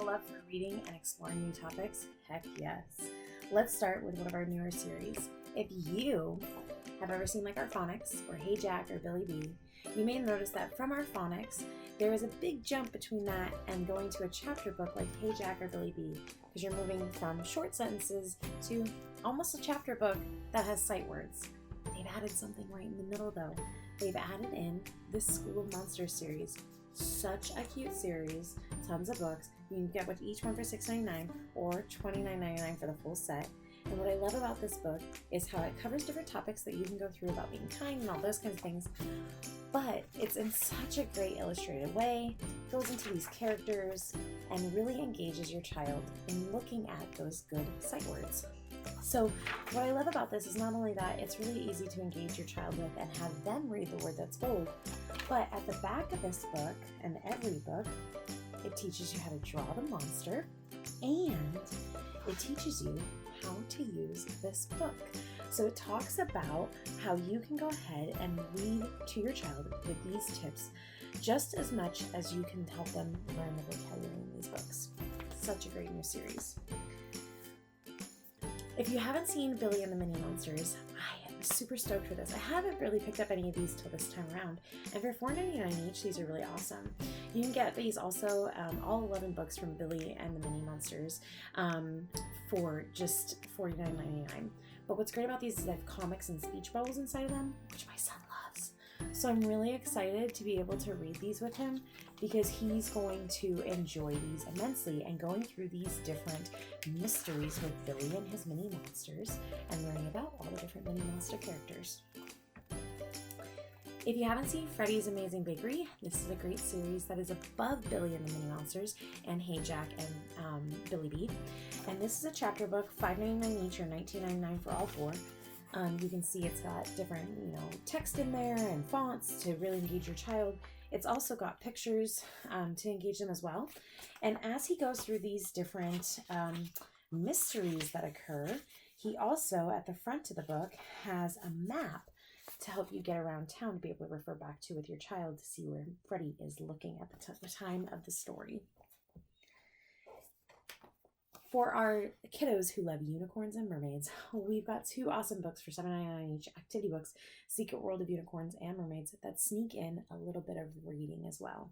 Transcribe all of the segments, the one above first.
a love for reading and exploring new topics? Heck yes. Let's start with one of our newer series. If you have ever seen like our phonics or Hey Jack or Billy B, you may notice that from our phonics, there is a big jump between that and going to a chapter book like Hey Jack or Billy B, because you're moving from short sentences to almost a chapter book that has sight words. They've added something right in the middle though. They've added in this School of Monsters series. Such a cute series, tons of books. You can get with each one for $6.99 or $29.99 for the full set. And what I love about this book is how it covers different topics that you can go through about being kind and all those kinds of things. But it's in such a great illustrated way, goes into these characters, and really engages your child in looking at those good sight words. So what I love about this is not only that it's really easy to engage your child with and have them read the word that's bold, but at the back of this book, and every book, it teaches you how to draw the monster, and it teaches you how to use this book. So it talks about how you can go ahead and read to your child with these tips just as much as you can help them learn the vocabulary in these books. Such a great new series. If you haven't seen Billy and the Mini Monsters, I am super stoked for this. I haven't really picked up any of these till this time around, and for $4.99 each, these are really awesome. You can get these also, all 11 books from Billy and the Mini Monsters, for just $49.99. But what's great about these is they have comics and speech bubbles inside of them, which my son loves. So I'm really excited to be able to read these with him because he's going to enjoy these immensely, and going through these different mysteries with Billy and his mini monsters and learning about all the different mini monster characters. If you haven't seen Freddy's Amazing Bakery, this is a great series that is above Billy and the Mini Monsters and Hey Jack and Billy B. And this is a chapter book, $5.99 each or $19.99 for all four. You can see it's got different, text in there and fonts to really engage your child. It's also got pictures to engage them as well. And as he goes through these different mysteries that occur, he also, at the front of the book, has a map to help you get around town to be able to refer back to with your child to see where Freddy is looking at the time of the story. For our kiddos who love unicorns and mermaids, we've got two awesome books for $7.99 each, activity books, Secret World of Unicorns and Mermaids, that sneak in a little bit of reading as well.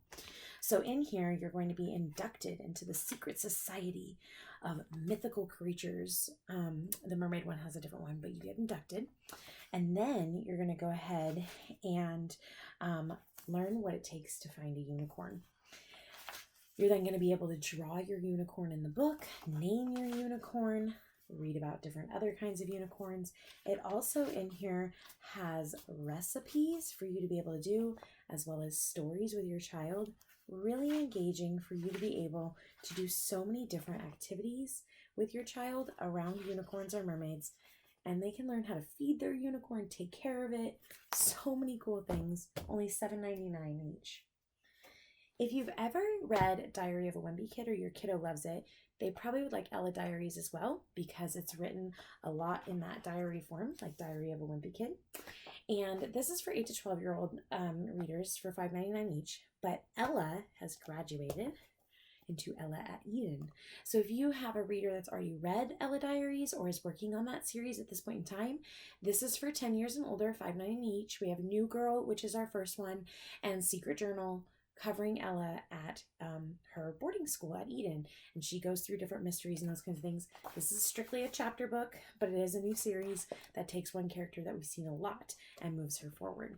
So in here, you're going to be inducted into the secret society of mythical creatures. The mermaid one has a different one, but you get inducted. And then you're going to go ahead and learn what it takes to find a unicorn. You're then going to be able to draw your unicorn in the book, name your unicorn, read about different other kinds of unicorns. It also in here has recipes for you to be able to do, as well as stories with your child. Really engaging for you to be able to do so many different activities with your child around unicorns or mermaids. And they can learn how to feed their unicorn, take care of it. So many cool things. Only $7.99 each. If you've ever read Diary of a Wimpy Kid or your kiddo loves it, they probably would like Ella Diaries as well, because it's written a lot in that diary form, like Diary of a Wimpy Kid. And this is for 8 to 12-year-old readers for $5.99 each. But Ella has graduated into Ella at Eden. So if you have a reader that's already read Ella Diaries or is working on that series at this point in time, this is for 10 years and older, $5.99 each. We have New Girl, which is our first one, and Secret Journal, covering Ella at her boarding school at Eden. And she goes through different mysteries and those kinds of things. This is strictly a chapter book, but it is a new series that takes one character that we've seen a lot and moves her forward.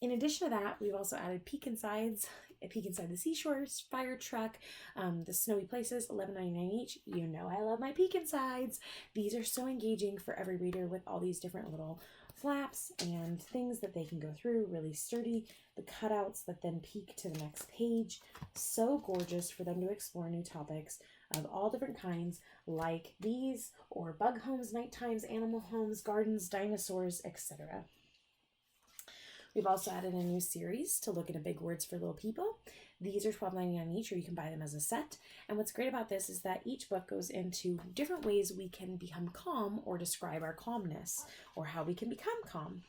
In addition to that, we've also added Peek Inside the Seashore, Fire Truck, the Snowy Places, $11.99 each. You know I love my Peek Insides. These are so engaging for every reader with all these different little flaps and things that they can go through, really sturdy. The cutouts that then peek to the next page. So gorgeous for them to explore new topics of all different kinds, like these, or bug homes, night times, animal homes, gardens, dinosaurs, etc. We've also added a new series to look into big words for little people. These are $12.99 each, or you can buy them as a set. And what's great about this is that each book goes into different ways we can become calm or describe our calmness, or how we can become calm.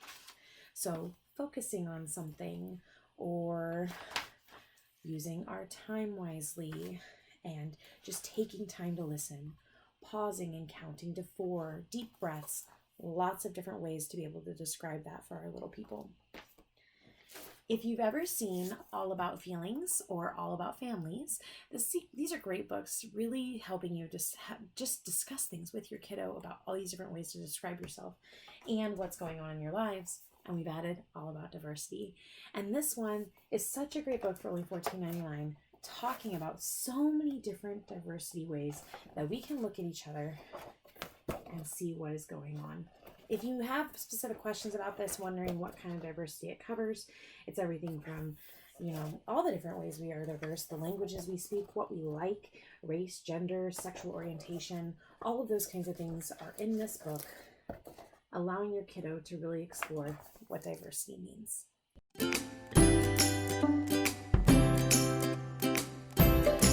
So focusing on something, or using our time wisely, and just taking time to listen, pausing and counting to 4, deep breaths, lots of different ways to be able to describe that for our little people. If you've ever seen All About Feelings or All About Families, these are great books, really helping you just discuss things with your kiddo about all these different ways to describe yourself and what's going on in your lives. And we've added All About Diversity. And this one is such a great book for only $14.99, talking about so many different diversity ways that we can look at each other and see what is going on. If you have specific questions about this, wondering what kind of diversity it covers, it's everything from, all the different ways we are diverse, the languages we speak, what we like, race, gender, sexual orientation, all of those kinds of things are in this book, allowing your kiddo to really explore what diversity means.